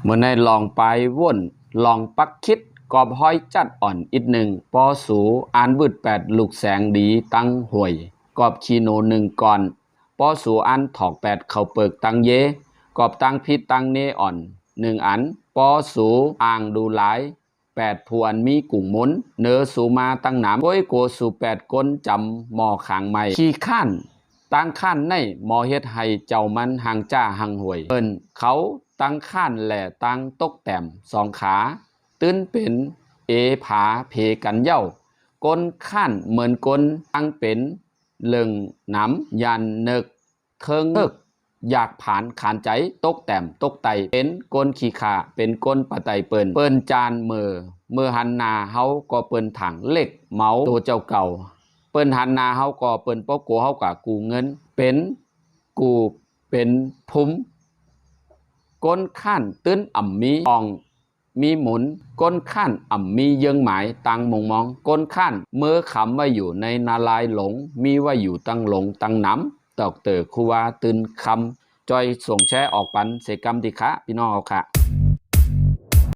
เมื่อในลองไปว่นลองปักคิดกอบห้อยจัดอ่อนอีกหนึ่งปอสูอ่านบืดแปดลูกแสงดีตั้งห่วยกอบชีโนหนึ่งก่อนปอสูอ่านถอกแปดเข่าเปิกตั้งเยกอบตั้งพิษตั้งเนอ่อนหนึ่งอันปอสูอ่างดูหลายแปดพวนมีกุ่งมุนเนอสูมาตั้งหนามโอยโกสูแปดก้นจำหมอขางใหม่ขี้ข้านตั้งข้านในหมอเฮ็ดให้เจ้ามันหางจ้าหางห่วยเอิ้นเขาตั้งข้านแหล่ตั้งตกแต้มสองขาตื้นเป็นเอผาเพกันเย้าก้นข้านเหมือนก้นตั้งเป็นเลิงน้ำยันเนกเคิงเอิกอยากผ่านขานใจตกแต้มตกไตเป็นก้นขี้ขาเป็นก้นปะไตเปิ้นจานเมื่อหันนาเฮาก็เปิ้นถังเล็กเมาตัวเจ้าเก่าเปิ้นหันนาเฮาก็เปิ้นปอกโกเฮากะกูเงินเป็นกูเป็นภูมิก้นข้านตื้นอ่ำมีอ่องมีหมุนก้นข้านอ่ำมีเยิงหมายตังมงมองก้นข้านเมื่อขำไว้อยู่ในนาลายหลงมีไว้อยู่ตั้งหลงตั้งน้ำตอกเตอคูวาตื่นคำจอยส่งแชร์ออกปันเสกรรมดิคะพี่น้องเอาค่ะ